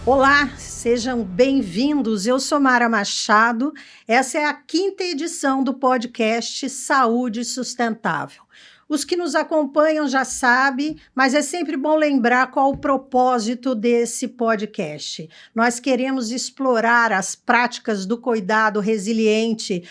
Olá, sejam bem-vindos. Eu sou Mara Machado. Essa é a 5ª edição do podcast Saúde Sustentável. Os que nos acompanham já sabem, mas é sempre bom lembrar qual o propósito desse podcast. Nós queremos explorar as práticas do cuidado resiliente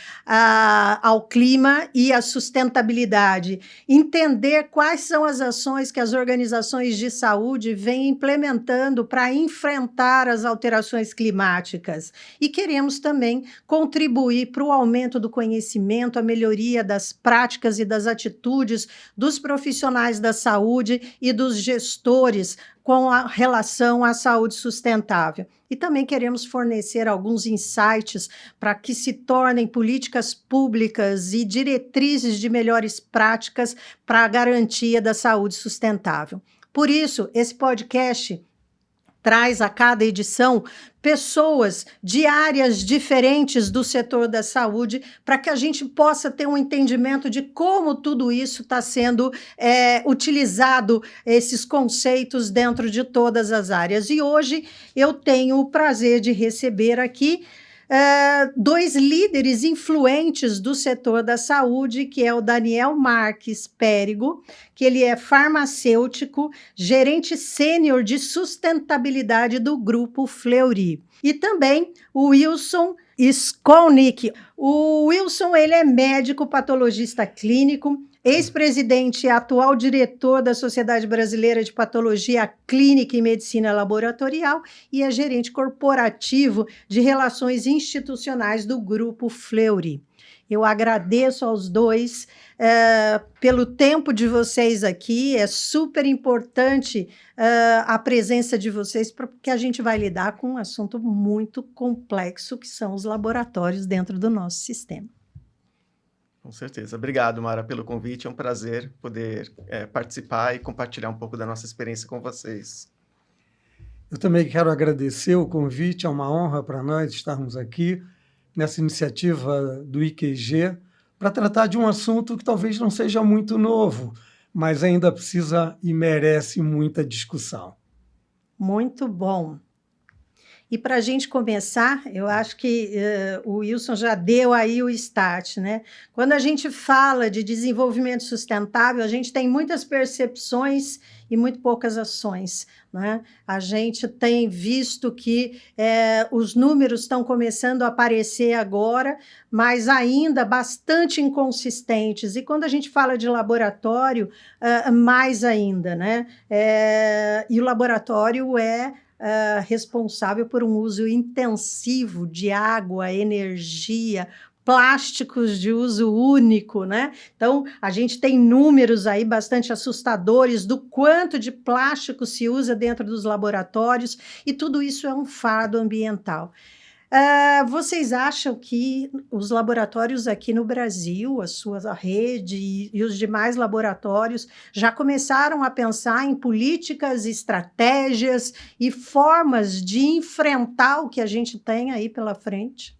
ao clima e à sustentabilidade, entender quais são as ações que as organizações de saúde vêm implementando para enfrentar as alterações climáticas. E queremos também contribuir para o aumento do conhecimento, a melhoria das práticas e das atitudes dos profissionais da saúde e dos gestores com a relação à saúde sustentável. E também queremos fornecer alguns insights para que se tornem políticas públicas e diretrizes de melhores práticas para a garantia da saúde sustentável. Por isso, esse podcast traz a cada edição pessoas de áreas diferentes do setor da saúde para que a gente possa ter um entendimento de como tudo isso está sendo utilizado, esses conceitos dentro de todas as áreas. E hoje eu tenho o prazer de receber aqui dois líderes influentes do setor da saúde, que é o Daniel Marques Périgo, que ele é farmacêutico, gerente sênior de sustentabilidade do Grupo Fleury. E também o Wilson Skolnick. O Wilson, ele é médico patologista clínico, ex-presidente e atual diretor da Sociedade Brasileira de Patologia Clínica e Medicina Laboratorial e é gerente corporativo de relações institucionais do Grupo Fleury. Eu agradeço aos dois pelo tempo de vocês aqui, é super importante a presença de vocês, porque a gente vai lidar com um assunto muito complexo, que são os laboratórios dentro do nosso sistema. Com certeza. Obrigado, Mara, pelo convite. É um prazer poder participar e compartilhar um pouco da nossa experiência com vocês. Eu também quero agradecer o convite, é uma honra para nós estarmos aqui nessa iniciativa do IQG para tratar de um assunto que talvez não seja muito novo, mas ainda precisa e merece muita discussão. Muito bom. E para a gente começar, eu acho que o Wilson já deu aí o start, né? Quando a gente fala de desenvolvimento sustentável, a gente tem muitas percepções e muito poucas ações, né? A gente tem visto que os números estão começando a aparecer agora, mas ainda bastante inconsistentes. E quando a gente fala de laboratório, mais ainda, né? E o laboratório responsável por um uso intensivo de água, energia, plásticos de uso único, né? Então, a gente tem números aí bastante assustadores do quanto de plástico se usa dentro dos laboratórios, e tudo isso é um fardo ambiental. Vocês acham que os laboratórios aqui no Brasil, a sua rede e os demais laboratórios já começaram a pensar em políticas, estratégias e formas de enfrentar o que a gente tem aí pela frente?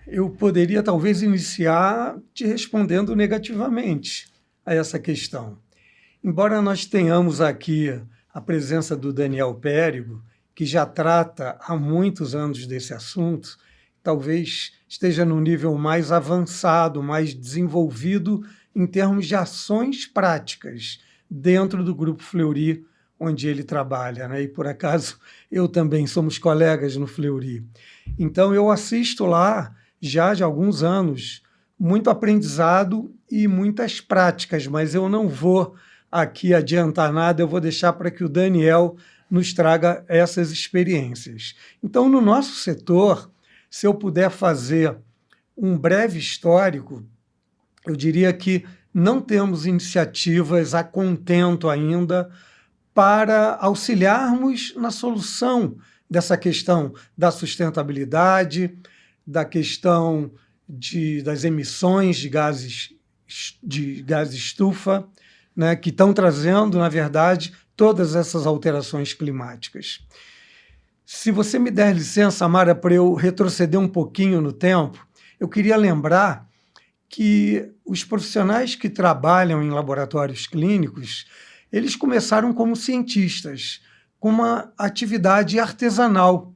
Eu poderia talvez iniciar te respondendo negativamente a essa questão. Embora nós tenhamos aqui a presença do Daniel Périgo, que já trata há muitos anos desse assunto, talvez esteja no nível mais avançado, mais desenvolvido em termos de ações práticas dentro do Grupo Fleury, onde ele trabalha, né? E, por acaso, eu também somos colegas no Fleury. Então, eu assisto lá, já de alguns anos, muito aprendizado e muitas práticas, mas eu não vou aqui adiantar nada, eu vou deixar para que o Daniel nos traga essas experiências. Então, no nosso setor, se eu puder fazer um breve histórico, eu diria que não temos iniciativas a contento ainda para auxiliarmos na solução dessa questão da sustentabilidade, da questão das emissões de gases estufa, né, que estão trazendo, na verdade, todas essas alterações climáticas. Se você me der licença, Mara, para eu retroceder um pouquinho no tempo, eu queria lembrar que os profissionais que trabalham em laboratórios clínicos, eles começaram como cientistas, com uma atividade artesanal.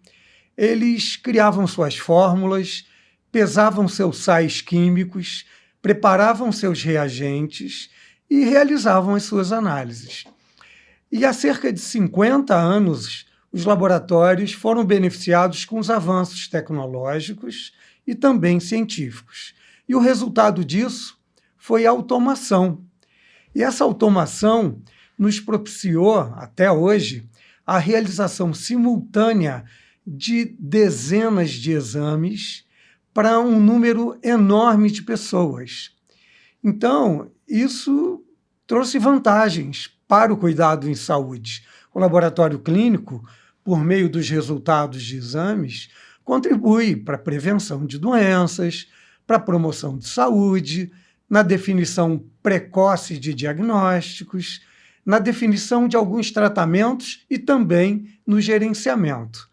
Eles criavam suas fórmulas, pesavam seus sais químicos, preparavam seus reagentes e realizavam as suas análises. E há cerca de 50 anos, os laboratórios foram beneficiados com os avanços tecnológicos e também científicos. E o resultado disso foi a automação. E essa automação nos propiciou, até hoje, a realização simultânea de dezenas de exames para um número enorme de pessoas. Então, isso trouxe vantagens para o cuidado em saúde. O laboratório clínico, por meio dos resultados de exames, contribui para a prevenção de doenças, para a promoção de saúde, na definição precoce de diagnósticos, na definição de alguns tratamentos e também no gerenciamento.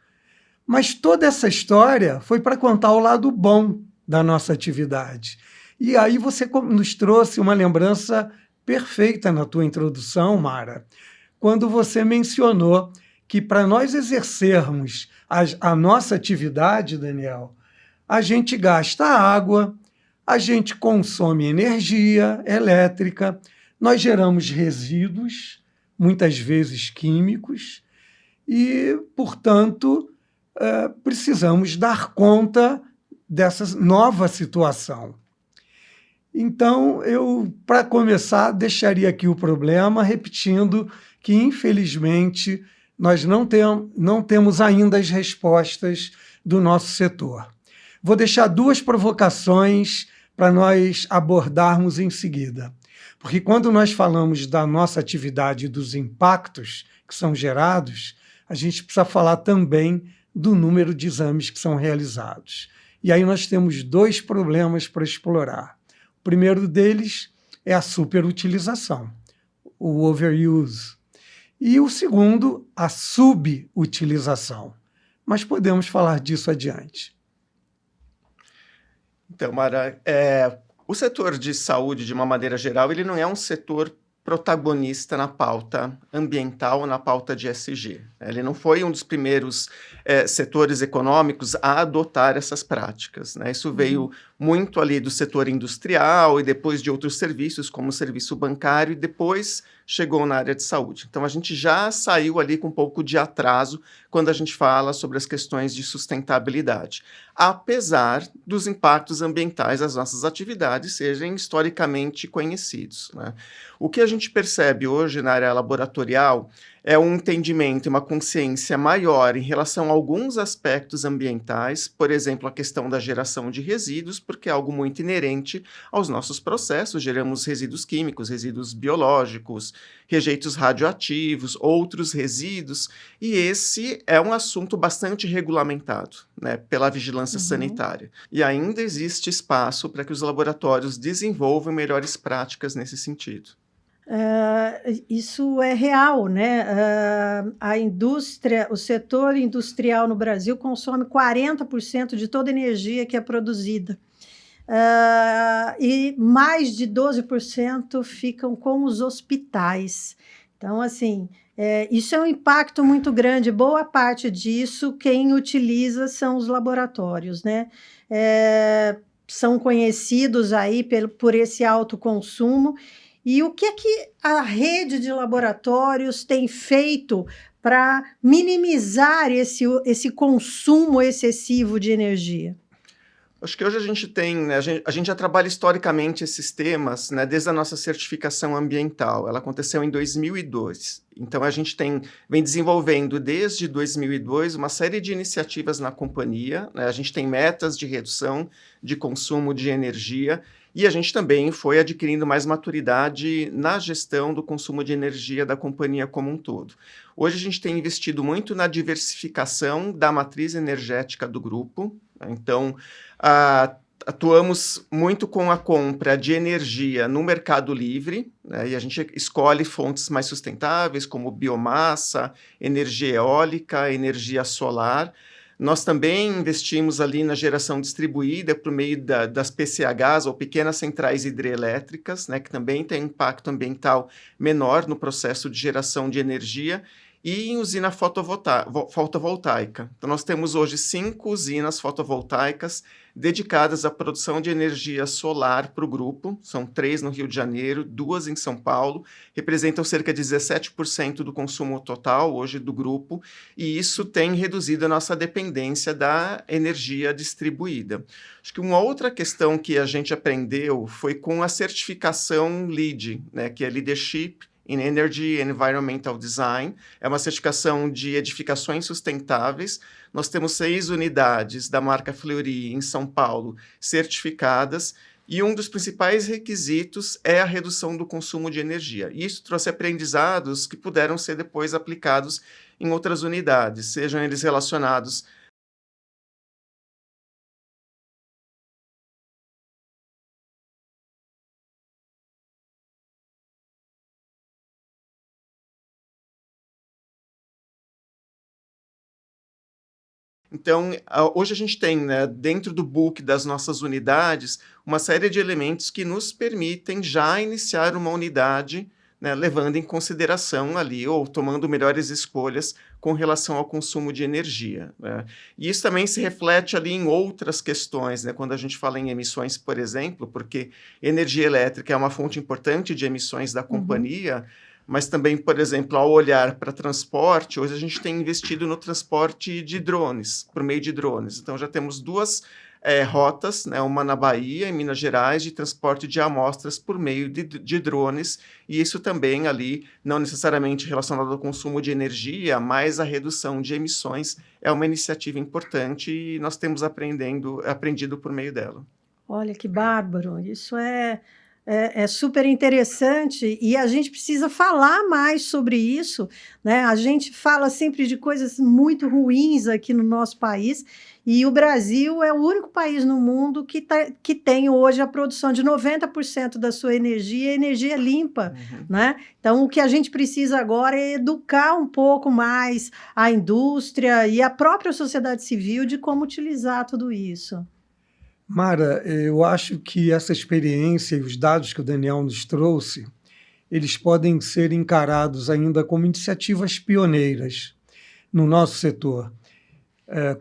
Mas toda essa história foi para contar o lado bom da nossa atividade. E aí você nos trouxe uma lembrança perfeita na tua introdução, Mara, quando você mencionou que para nós exercermos a nossa atividade, Daniel, a gente gasta água, a gente consome energia elétrica, nós geramos resíduos, muitas vezes químicos, e, portanto, precisamos dar conta dessa nova situação. Então, para começar, deixaria aqui o problema, repetindo que, infelizmente, nós não temos ainda as respostas do nosso setor. Vou deixar 2 provocações para nós abordarmos em seguida. Porque quando nós falamos da nossa atividade e dos impactos que são gerados, a gente precisa falar também do número de exames que são realizados. E aí nós temos 2 problemas para explorar. O primeiro deles é a superutilização, o overuse. E o segundo, a subutilização. Mas podemos falar disso adiante. Então, Mara, o setor de saúde, de uma maneira geral, ele não é um setor protagonista na pauta ambiental, na pauta de ESG. Ele não foi um dos primeiros setores econômicos a adotar essas práticas, né? Isso veio muito ali do setor industrial e depois de outros serviços, como o serviço bancário, e depois chegou na área de saúde. Então, a gente já saiu ali com um pouco de atraso quando a gente fala sobre as questões de sustentabilidade, apesar dos impactos ambientais das nossas atividades serem historicamente conhecidos, né? O que a gente percebe hoje na área laboratorial é um entendimento e uma consciência maior em relação a alguns aspectos ambientais, por exemplo, a questão da geração de resíduos, porque é algo muito inerente aos nossos processos, geramos resíduos químicos, resíduos biológicos, rejeitos radioativos, outros resíduos, e esse é um assunto bastante regulamentado, né, pela vigilância sanitária. E ainda existe espaço para que os laboratórios desenvolvam melhores práticas nesse sentido. Isso é real, né? A indústria, o setor industrial no Brasil consome 40% de toda a energia que é produzida. E mais de 12% ficam com os hospitais. Então, assim, isso é um impacto muito grande. Boa parte disso, quem utiliza são os laboratórios, né? São conhecidos aí por esse alto consumo. E o que é que a rede de laboratórios tem feito para minimizar esse consumo excessivo de energia? Acho que hoje a gente tem, né, a gente já trabalha historicamente esses temas, né, desde a nossa certificação ambiental. Ela aconteceu em 2002. Então, a gente vem desenvolvendo desde 2002 uma série de iniciativas na companhia, né? A gente tem metas de redução de consumo de energia e a gente também foi adquirindo mais maturidade na gestão do consumo de energia da companhia como um todo. Hoje a gente tem investido muito na diversificação da matriz energética do grupo, né? Então, atuamos muito com a compra de energia no mercado livre, né? E a gente escolhe fontes mais sustentáveis, como biomassa, energia eólica, energia solar. Nós também investimos ali na geração distribuída por meio das PCHs, ou pequenas centrais hidrelétricas, né, que também tem impacto ambiental menor no processo de geração de energia. e em usina fotovoltaica. Então, nós temos hoje 5 usinas fotovoltaicas dedicadas à produção de energia solar para o grupo. São 3 no Rio de Janeiro, 2 em São Paulo, representam cerca de 17% do consumo total hoje do grupo, e isso tem reduzido a nossa dependência da energia distribuída. Acho que uma outra questão que a gente aprendeu foi com a certificação LEED, né, que é Leadership in Energy and Environmental Design, é uma certificação de edificações sustentáveis. Nós temos 6 unidades da marca Fleury em São Paulo certificadas, e um dos principais requisitos é a redução do consumo de energia. E isso trouxe aprendizados que puderam ser depois aplicados em outras unidades, sejam eles relacionados Então, hoje a gente tem, né, dentro do book das nossas unidades, uma série de elementos que nos permitem já iniciar uma unidade, né, levando em consideração ali, ou tomando melhores escolhas com relação ao consumo de energia, né? E isso também se reflete ali em outras questões, né, quando a gente fala em emissões, por exemplo, porque energia elétrica é uma fonte importante de emissões da companhia, mas também, por exemplo, ao olhar para transporte, hoje a gente tem investido no transporte de drones, por meio de drones. Então, já temos 2 rotas, né, uma na Bahia, em Minas Gerais, de transporte de amostras por meio de drones, e isso também ali, não necessariamente relacionado ao consumo de energia, mas a redução de emissões é uma iniciativa importante e nós temos aprendido por meio dela. Olha que bárbaro, isso é super interessante e a gente precisa falar mais sobre isso, né? A gente fala sempre de coisas muito ruins aqui no nosso país e o Brasil é o único país no mundo que tem hoje a produção de 90% da sua energia limpa, né? Então, o que a gente precisa agora é educar um pouco mais a indústria e a própria sociedade civil de como utilizar tudo isso. Mara, eu acho que essa experiência e os dados que o Daniel nos trouxe, eles podem ser encarados ainda como iniciativas pioneiras no nosso setor.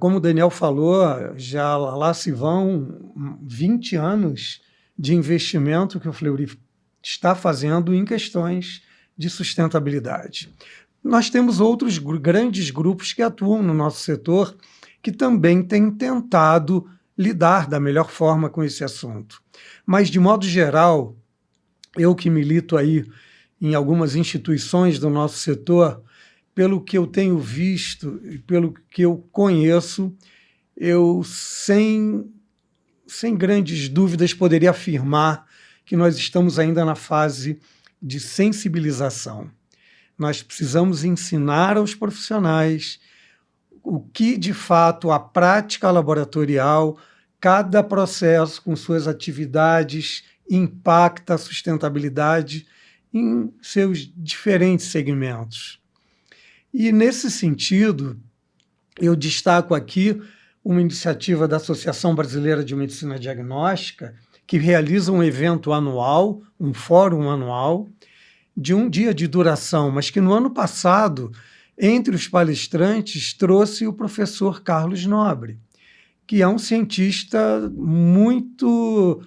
Como o Daniel falou, já lá se vão 20 anos de investimento que o Fleury está fazendo em questões de sustentabilidade. Nós temos outros grandes grupos que atuam no nosso setor que também têm tentado lidar da melhor forma com esse assunto. Mas, de modo geral, eu que milito aí em algumas instituições do nosso setor, pelo que eu tenho visto e pelo que eu conheço, eu, sem grandes dúvidas, poderia afirmar que nós estamos ainda na fase de sensibilização. Nós precisamos ensinar aos profissionais o que, de fato, a prática laboratorial, cada processo com suas atividades, impacta a sustentabilidade em seus diferentes segmentos. E, nesse sentido, eu destaco aqui uma iniciativa da Associação Brasileira de Medicina Diagnóstica, que realiza um evento anual, um fórum anual, de 1 dia de duração, mas que no ano passado, entre os palestrantes, trouxe o professor Carlos Nobre, que é um cientista muito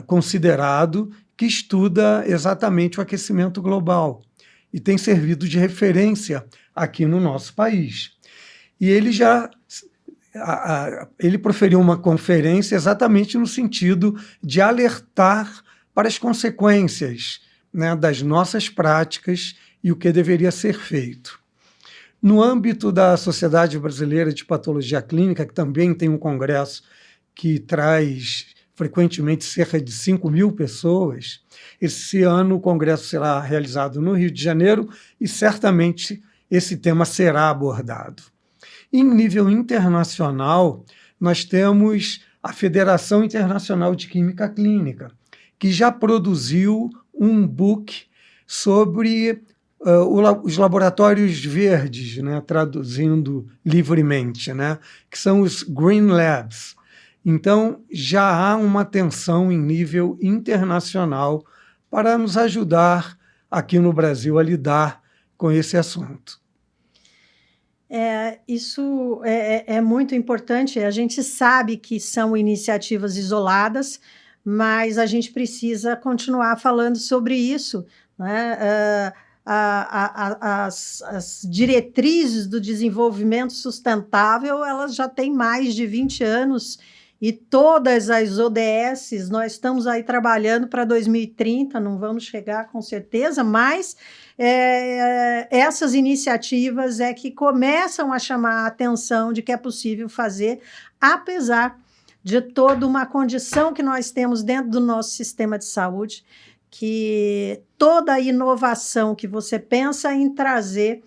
considerado, que estuda exatamente o aquecimento global e tem servido de referência aqui no nosso país. E ele proferiu uma conferência exatamente no sentido de alertar para as consequências, né, das nossas práticas e o que deveria ser feito. No âmbito da Sociedade Brasileira de Patologia Clínica, que também tem um congresso que traz frequentemente cerca de 5.000 pessoas, esse ano o congresso será realizado no Rio de Janeiro e certamente esse tema será abordado. Em nível internacional, nós temos a Federação Internacional de Química Clínica, que já produziu um book sobre os laboratórios verdes, né, traduzindo livremente, né, que são os Green Labs. Então, já há uma atenção em nível internacional para nos ajudar aqui no Brasil a lidar com esse assunto. Isso é muito importante. A gente sabe que são iniciativas isoladas, mas a gente precisa continuar falando sobre isso, né? As diretrizes do desenvolvimento sustentável, elas já têm mais de 20 anos e todas as ODSs, nós estamos aí trabalhando para 2030, não vamos chegar com certeza, mas essas iniciativas é que começam a chamar a atenção de que é possível fazer, apesar de toda uma condição que nós temos dentro do nosso sistema de saúde, que toda a inovação que você pensa em trazer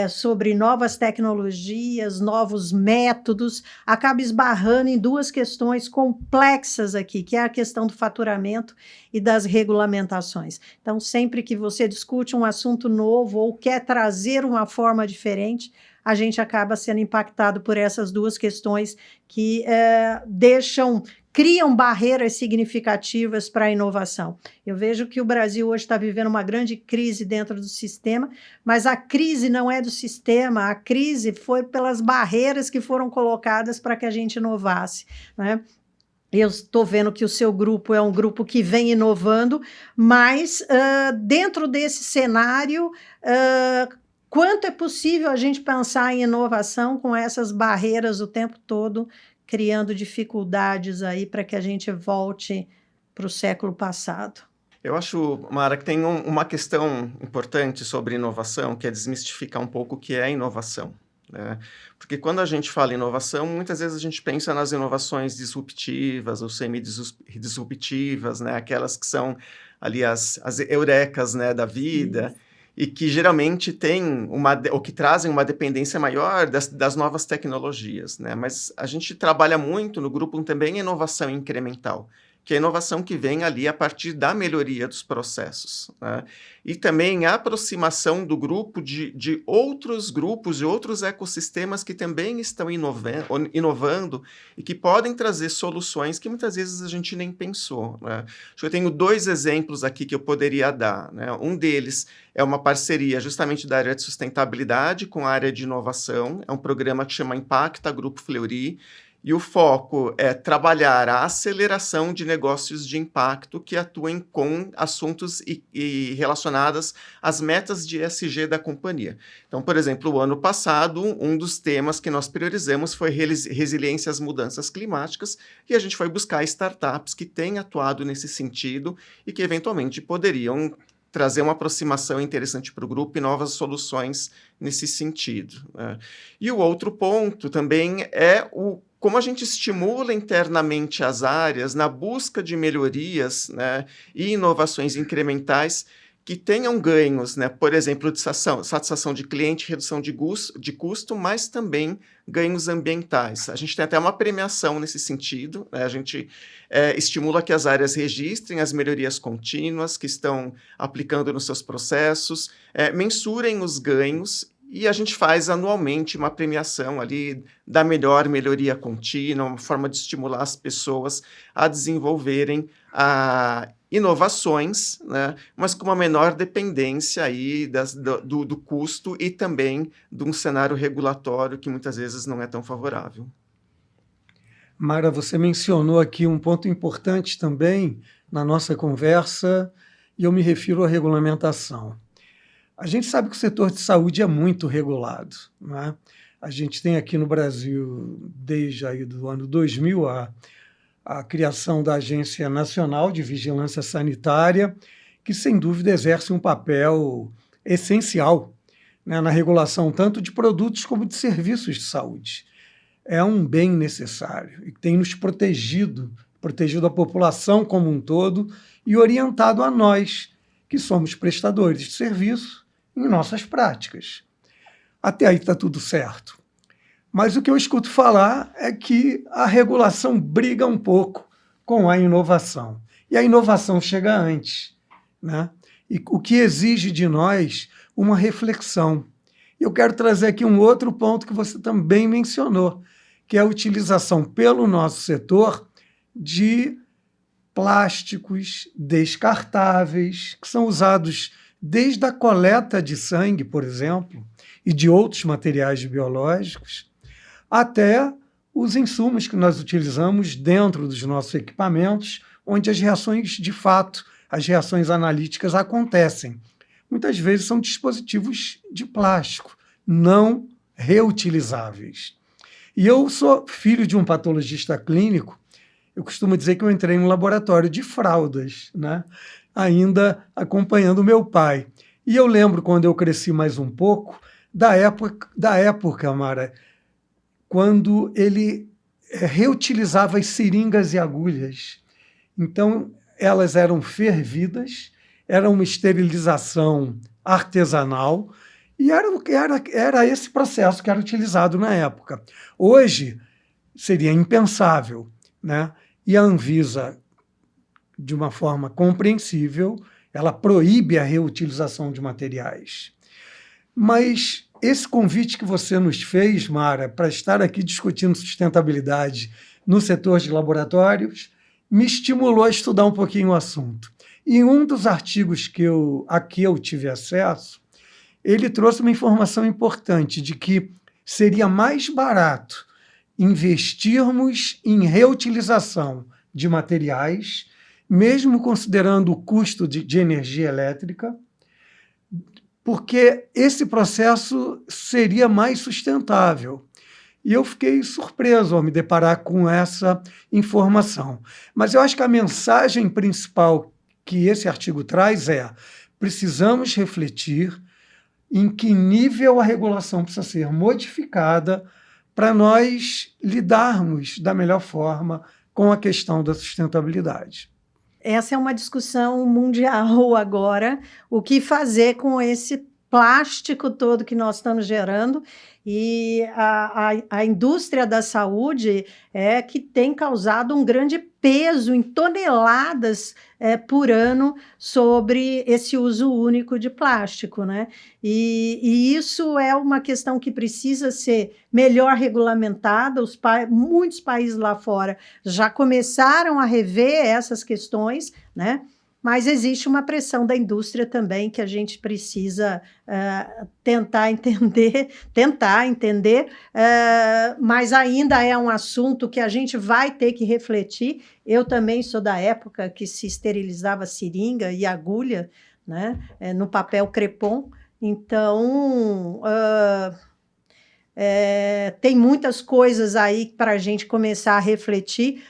sobre novas tecnologias, novos métodos, acaba esbarrando em duas questões complexas aqui, que é a questão do faturamento e das regulamentações. Então, sempre que você discute um assunto novo ou quer trazer uma forma diferente, a gente acaba sendo impactado por essas duas questões que criam barreiras significativas para a inovação. Eu vejo que o Brasil hoje está vivendo uma grande crise dentro do sistema, mas a crise não é do sistema, a crise foi pelas barreiras que foram colocadas para que a gente inovasse, né? Eu estou vendo que o seu grupo é um grupo que vem inovando, mas dentro desse cenário, quanto é possível a gente pensar em inovação com essas barreiras o tempo todo, criando dificuldades aí para que a gente volte para o século passado? Eu acho, Mara, que tem uma questão importante sobre inovação, que é desmistificar um pouco o que é inovação, né? Porque quando a gente fala em inovação, muitas vezes a gente pensa nas inovações disruptivas ou semi-disruptivas, né? Aquelas que são ali as eurecas, né, da vida. Isso. E que geralmente ou que trazem uma dependência maior das novas tecnologias, né? Mas a gente trabalha muito no grupo também em inovação incremental, que é a inovação que vem ali a partir da melhoria dos processos, né? E também a aproximação do grupo de outros grupos, de outros ecossistemas que também estão inovando e que podem trazer soluções que muitas vezes a gente nem pensou, né? Acho que eu tenho 2 exemplos aqui que eu poderia dar, né? Um deles é uma parceria justamente da área de sustentabilidade com a área de inovação, é um programa que chama Impacta Grupo Fleury, e o foco é trabalhar a aceleração de negócios de impacto que atuem com assuntos e relacionadas às metas de ESG da companhia. Então, por exemplo, o ano passado, um dos temas que nós priorizamos foi resiliência às mudanças climáticas, e a gente foi buscar startups que têm atuado nesse sentido e que eventualmente poderiam trazer uma aproximação interessante para o grupo e novas soluções nesse sentido, né? E o outro ponto também é como a gente estimula internamente as áreas na busca de melhorias, né, e inovações incrementais que tenham ganhos, né, por exemplo, de satisfação de cliente, redução de custo, mas também ganhos ambientais. A gente tem até uma premiação nesse sentido, né? A gente estimula que as áreas registrem as melhorias contínuas que estão aplicando nos seus processos, mensurem os ganhos, e a gente faz anualmente uma premiação ali da melhoria contínua, uma forma de estimular as pessoas a desenvolverem inovações, né, mas com uma menor dependência aí do custo e também de um cenário regulatório que muitas vezes não é tão favorável. Mara, você mencionou aqui um ponto importante também na nossa conversa, e eu me refiro à regulamentação. A gente sabe que o setor de saúde é muito regulado, não é? A gente tem aqui no Brasil, desde aí do ano 2000, a criação da Agência Nacional de Vigilância Sanitária, que, sem dúvida, exerce um papel essencial, né, na regulação tanto de produtos como de serviços de saúde. É um bem necessário e tem nos protegido a população como um todo e orientado a nós, que somos prestadores de serviço, em nossas práticas. Até aí está tudo certo. Mas o que eu escuto falar é que a regulação briga um pouco com a inovação. E a inovação chega antes, né? E o que exige de nós uma reflexão. Eu quero trazer aqui um outro ponto que você também mencionou, que é a utilização pelo nosso setor de plásticos descartáveis, que são usados desde a coleta de sangue, por exemplo, e de outros materiais biológicos, até os insumos que nós utilizamos dentro dos nossos equipamentos, onde as reações, de fato, as reações analíticas acontecem. Muitas vezes são dispositivos de plástico, não reutilizáveis. E eu sou filho de um patologista clínico. Eu costumo dizer que eu entrei no laboratório de fraldas, né? Ainda acompanhando meu pai. E eu lembro, quando eu cresci mais um pouco, da época, Mara, quando ele reutilizava as seringas e agulhas. Então, elas eram fervidas, era uma esterilização artesanal, e era esse processo que era utilizado na época. Hoje, seria impensável, né? E a Anvisa, de uma forma compreensível, ela proíbe a reutilização de materiais. Mas esse convite que você nos fez, Mara, para estar aqui discutindo sustentabilidade no setor de laboratórios, me estimulou a estudar um pouquinho o assunto. E um dos artigos a que eu tive acesso, ele trouxe uma informação importante de que seria mais barato investirmos em reutilização de materiais, mesmo considerando o custo de energia elétrica, porque esse processo seria mais sustentável. E eu fiquei surpreso ao me deparar com essa informação. Mas eu acho que a mensagem principal que esse artigo traz é: precisamos refletir em que nível a regulação precisa ser modificada para nós lidarmos da melhor forma com a questão da sustentabilidade. Essa é uma discussão mundial agora, o que fazer com esse plástico todo que nós estamos gerando, e a indústria da saúde é que tem causado um grande peso em toneladas por ano sobre esse uso único de plástico, né? E isso é uma questão que precisa ser melhor regulamentada. Muitos países lá fora já começaram a rever essas questões, né? Mas existe uma pressão da indústria também que a gente precisa tentar entender, mas ainda é um assunto que a gente vai ter que refletir. Eu também sou da época que se esterilizava seringa e agulha, né, no papel crepom. Então, tem muitas coisas aí para a gente começar a refletir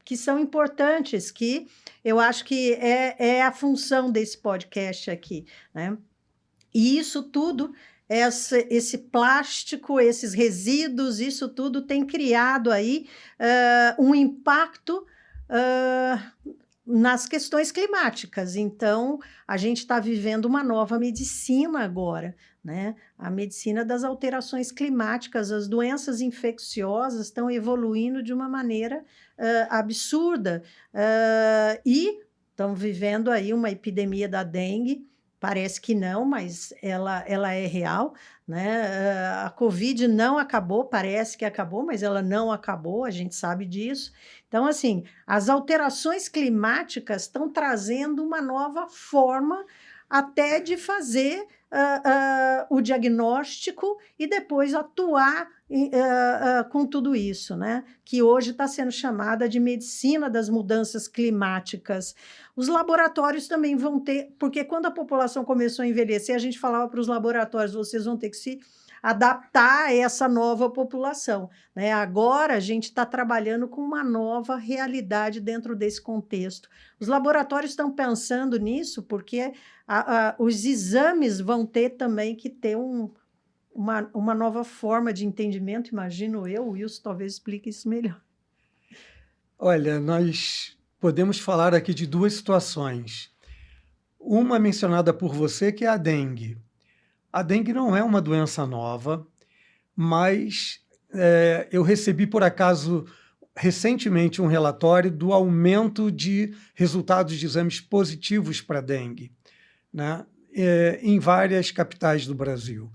que são importantes, que eu acho que é a função desse podcast aqui, né? E isso tudo, esse plástico, esses resíduos, isso tudo tem criado aí um impacto nas questões climáticas. Então, a gente está vivendo uma nova medicina agora, né? A medicina das alterações climáticas, as doenças infecciosas estão evoluindo de uma maneira absurda, e estamos vivendo aí uma epidemia da dengue. Parece que não, mas ela é real, né? A Covid não acabou, parece que acabou, mas ela não acabou, a gente sabe disso. Então, assim, as alterações climáticas estão trazendo uma nova forma até de fazer o diagnóstico e depois atuar com tudo isso, né? Que hoje está sendo chamada de medicina das mudanças climáticas. Os laboratórios também vão ter, porque quando a população começou a envelhecer, a gente falava para os laboratórios: vocês vão ter que se adaptar a essa nova população, né? Agora a gente está trabalhando com uma nova realidade dentro desse contexto. Os laboratórios estão pensando nisso porque os exames vão ter também que ter uma nova forma de entendimento, imagino eu. O Wilson talvez explique isso melhor. Olha, nós podemos falar aqui de duas situações. Uma mencionada por você, que é a dengue. A dengue não é uma doença nova, mas eu recebi, por acaso, recentemente um relatório do aumento de resultados de exames positivos para dengue, né, em várias capitais do Brasil.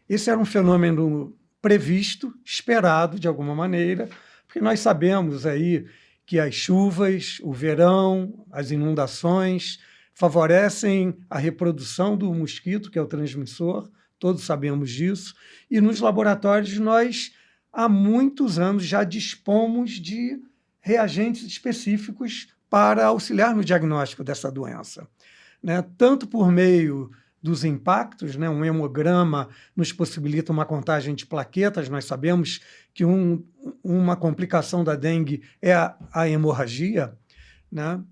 Esse era um fenômeno previsto, esperado de alguma maneira, porque nós sabemos aí que as chuvas, o verão, as inundações favorecem a reprodução do mosquito, que é o transmissor, todos sabemos disso, e nos laboratórios nós, há muitos anos, já dispomos de reagentes específicos para auxiliar no diagnóstico dessa doença, né? Tanto por meio dos impactos, né? Um hemograma nos possibilita uma contagem de plaquetas, nós sabemos que uma complicação da dengue é a hemorragia, né?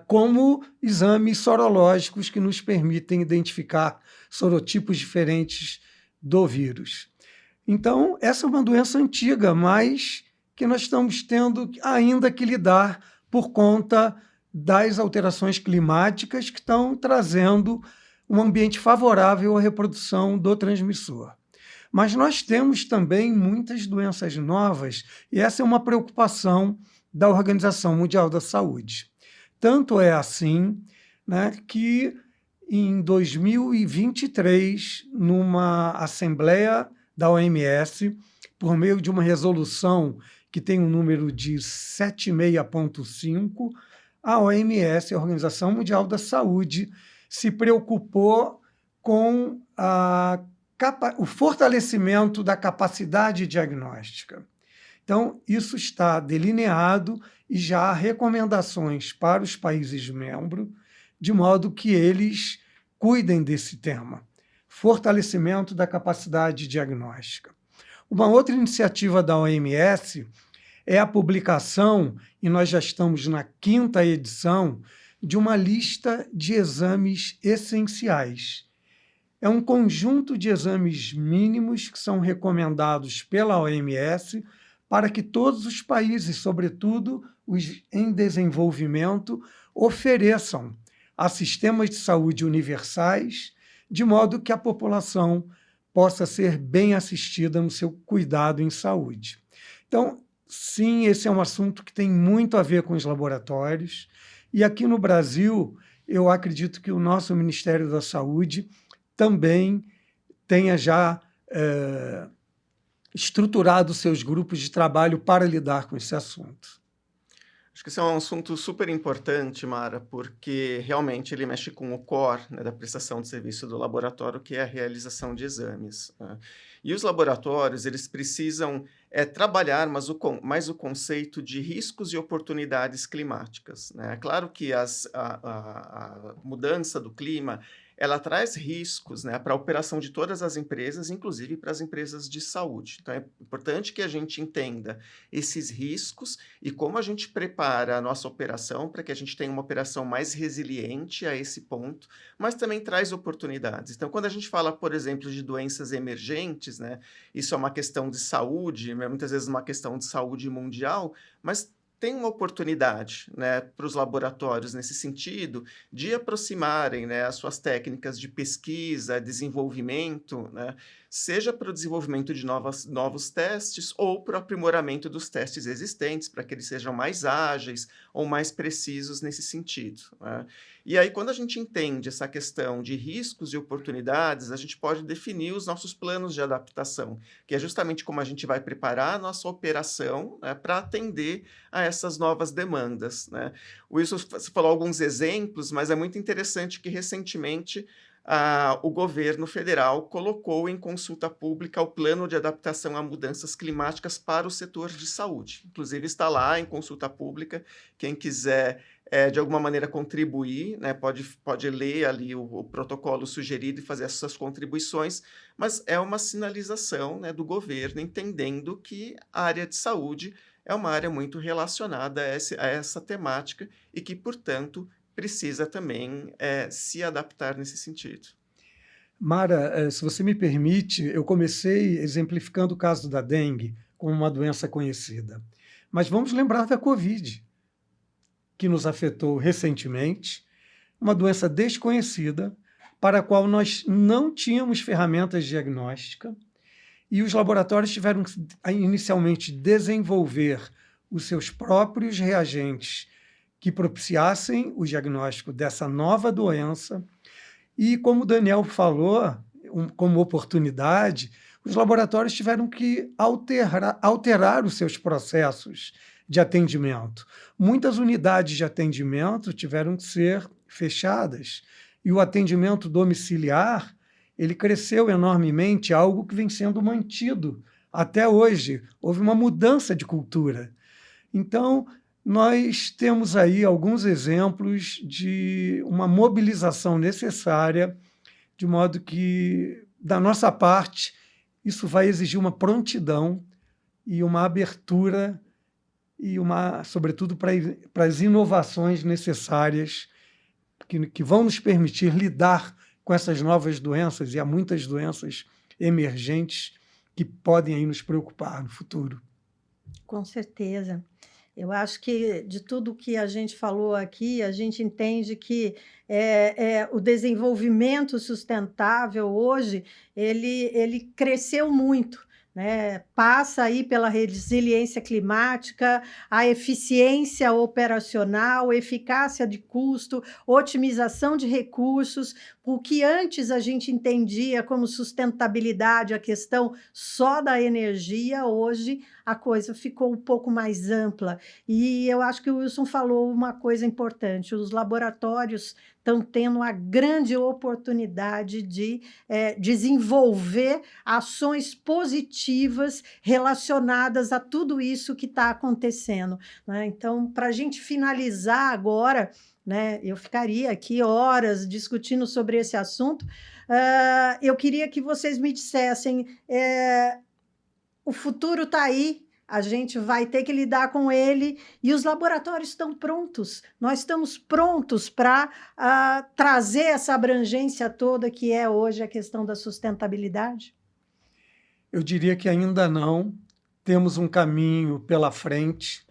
Como exames sorológicos que nos permitem identificar sorotipos diferentes do vírus. Então, essa é uma doença antiga, mas que nós estamos tendo ainda que lidar por conta das alterações climáticas que estão trazendo um ambiente favorável à reprodução do transmissor. Mas nós temos também muitas doenças novas, e essa é uma preocupação da Organização Mundial da Saúde. Tanto é assim, né, que em 2023, numa assembleia da OMS, por meio de uma resolução que tem um número de 76.5, a OMS, a Organização Mundial da Saúde, se preocupou com o fortalecimento da capacidade diagnóstica. Então, isso está delineado e já há recomendações para os países membros, de modo que eles cuidem desse tema, fortalecimento da capacidade diagnóstica. Uma outra iniciativa da OMS é a publicação, e nós já estamos na 5ª edição, de uma lista de exames essenciais. É um conjunto de exames mínimos que são recomendados pela OMS para que todos os países, sobretudo os em desenvolvimento, ofereçam a sistemas de saúde universais, de modo que a população possa ser bem assistida no seu cuidado em saúde. Então, sim, esse é um assunto que tem muito a ver com os laboratórios, e aqui no Brasil, eu acredito que o nosso Ministério da Saúde também tenha já estruturado seus grupos de trabalho para lidar com esse assunto. Acho que esse é um assunto super importante, Mara, porque realmente ele mexe com o core, né, da prestação de serviço do laboratório, que é a realização de exames, né? E os laboratórios, eles precisam trabalhar mais o conceito de riscos e oportunidades climáticas, né? É claro que a mudança do clima, ela traz riscos, né, para a operação de todas as empresas, inclusive para as empresas de saúde. Então, é importante que a gente entenda esses riscos e como a gente prepara a nossa operação para que a gente tenha uma operação mais resiliente a esse ponto, mas também traz oportunidades. Então, quando a gente fala, por exemplo, de doenças emergentes, né, isso é uma questão de saúde, muitas vezes uma questão de saúde mundial, mas tem uma oportunidade, né, para os laboratórios nesse sentido de aproximarem, né, as suas técnicas de pesquisa, desenvolvimento, né, seja para o desenvolvimento de novos testes ou para o aprimoramento dos testes existentes, para que eles sejam mais ágeis ou mais precisos nesse sentido, né? E aí, quando a gente entende essa questão de riscos e oportunidades, a gente pode definir os nossos planos de adaptação, que é justamente como a gente vai preparar a nossa operação, né, para atender a essas novas demandas, né? O Wilson falou alguns exemplos, mas é muito interessante que recentemente o governo federal colocou em consulta pública o plano de adaptação a mudanças climáticas para o setor de saúde. Inclusive está lá em consulta pública, quem quiser de alguma maneira contribuir, né, pode ler ali o protocolo sugerido e fazer essas contribuições, mas é uma sinalização, né, do governo entendendo que a área de saúde é uma área muito relacionada a essa temática e que, portanto, precisa também se adaptar nesse sentido. Mara, se você me permite, eu comecei exemplificando o caso da dengue como uma doença conhecida. Mas vamos lembrar da Covid, que nos afetou recentemente, uma doença desconhecida, para a qual nós não tínhamos ferramentas diagnósticas, e os laboratórios tiveram que inicialmente desenvolver os seus próprios reagentes que propiciassem o diagnóstico dessa nova doença. E, como o Daniel falou, como oportunidade, os laboratórios tiveram que alterar os seus processos de atendimento. Muitas unidades de atendimento tiveram que ser fechadas, e o atendimento domiciliar ele cresceu enormemente, algo que vem sendo mantido até hoje. Houve uma mudança de cultura. Então, nós temos aí alguns exemplos de uma mobilização necessária, de modo que, da nossa parte, isso vai exigir uma prontidão e uma abertura e, sobretudo, para as inovações necessárias que vão nos permitir lidar com essas novas doenças, e há muitas doenças emergentes que podem aí nos preocupar no futuro. Com certeza. Eu acho que de tudo que a gente falou aqui, a gente entende que o desenvolvimento sustentável hoje, ele cresceu muito, né? Passa aí pela resiliência climática, a eficiência operacional, eficácia de custo, otimização de recursos. O que antes a gente entendia como sustentabilidade, a questão só da energia, hoje a coisa ficou um pouco mais ampla. E eu acho que o Wilson falou uma coisa importante: os laboratórios estão tendo a grande oportunidade de desenvolver ações positivas relacionadas a tudo isso que está acontecendo, né? Então, para a gente finalizar agora, né, eu ficaria aqui horas discutindo sobre esse assunto. Eu queria que vocês me dissessem, o futuro está aí, a gente vai ter que lidar com ele, e os laboratórios estão prontos. Nós estamos prontos para trazer essa abrangência toda que é hoje a questão da sustentabilidade? Eu diria que ainda não. Temos um caminho pela frente.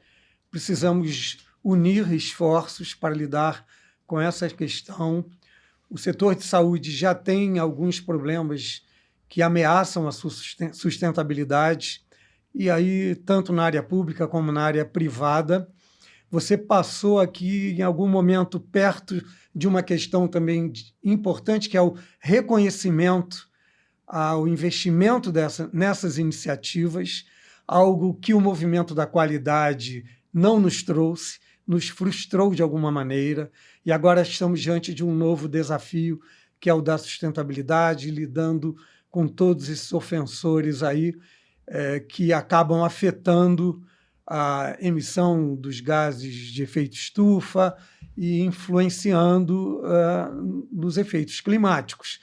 Precisamos unir esforços para lidar com essa questão. O setor de saúde já tem alguns problemas que ameaçam a sua sustentabilidade, e aí, tanto na área pública como na área privada. Você passou aqui, em algum momento, perto de uma questão também importante, que é o reconhecimento ao investimento nessas iniciativas, algo que o movimento da qualidade não nos trouxe, nos frustrou de alguma maneira, e agora estamos diante de um novo desafio, que é o da sustentabilidade, lidando com todos esses ofensores aí, que acabam afetando a emissão dos gases de efeito estufa e influenciando nos efeitos climáticos.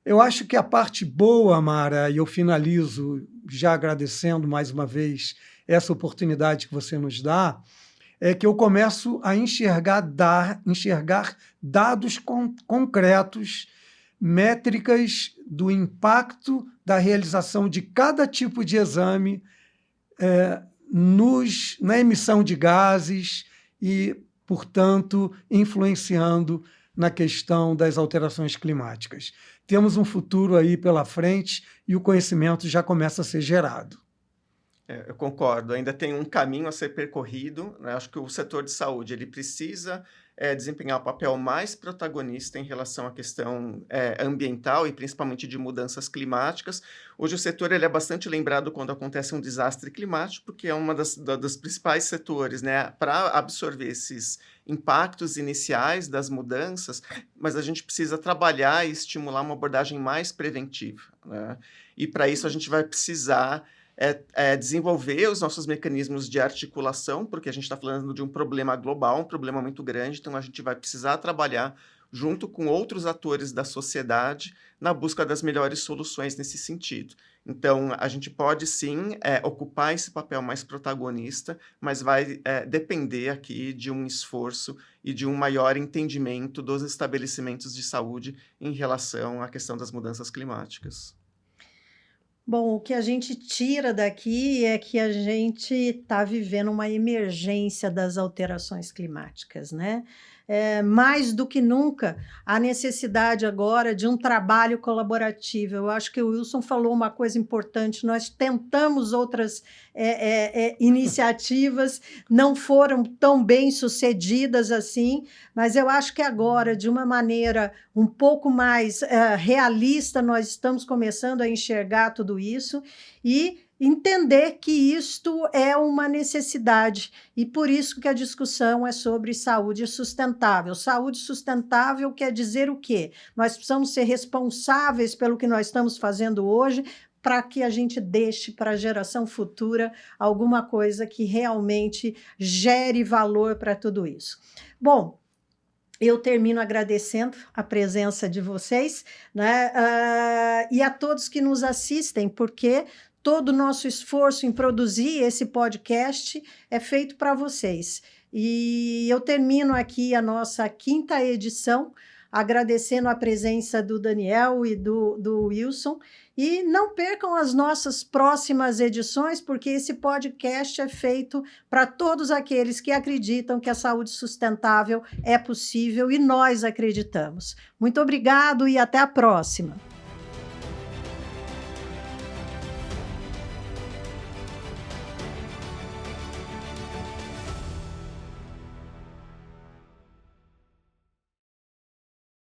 Eu acho que a parte boa, Mara, e eu finalizo já agradecendo mais uma vez essa oportunidade que você nos dá, é que eu começo a enxergar dados concretos, métricas do impacto da realização de cada tipo de exame na emissão de gases e, portanto, influenciando na questão das alterações climáticas. Temos um futuro aí pela frente e o conhecimento já começa a ser gerado. Eu concordo, ainda tem um caminho a ser percorrido, né? Acho que o setor de saúde ele precisa desempenhar um papel mais protagonista em relação à questão ambiental e principalmente de mudanças climáticas. Hoje o setor ele é bastante lembrado quando acontece um desastre climático, porque é uma dos principais setores, né, para absorver esses impactos iniciais das mudanças, mas a gente precisa trabalhar e estimular uma abordagem mais preventiva, né? E para isso a gente vai precisar desenvolver os nossos mecanismos de articulação, porque a gente está falando de um problema global, um problema muito grande, então a gente vai precisar trabalhar junto com outros atores da sociedade na busca das melhores soluções nesse sentido. Então, a gente pode sim ocupar esse papel mais protagonista, mas vai depender aqui de um esforço e de um maior entendimento dos estabelecimentos de saúde em relação à questão das mudanças climáticas. Bom, o que a gente tira daqui é que a gente está vivendo uma emergência das alterações climáticas, né? Mais do que nunca, a necessidade agora de um trabalho colaborativo. Eu acho que o Wilson falou uma coisa importante: nós tentamos outras iniciativas, não foram tão bem sucedidas assim, mas eu acho que agora, de uma maneira um pouco mais realista, nós estamos começando a enxergar tudo isso, e entender que isto é uma necessidade e por isso que a discussão é sobre saúde sustentável. Saúde sustentável quer dizer o quê? Nós precisamos ser responsáveis pelo que nós estamos fazendo hoje para que a gente deixe para a geração futura alguma coisa que realmente gere valor para tudo isso. Bom, eu termino agradecendo a presença de vocês, né? E a todos que nos assistem, porque todo o nosso esforço em produzir esse podcast é feito para vocês. E eu termino aqui a nossa 5ª edição, agradecendo a presença do Daniel e do Wilson. E não percam as nossas próximas edições, porque esse podcast é feito para todos aqueles que acreditam que a saúde sustentável é possível e nós acreditamos. Muito obrigado e até a próxima.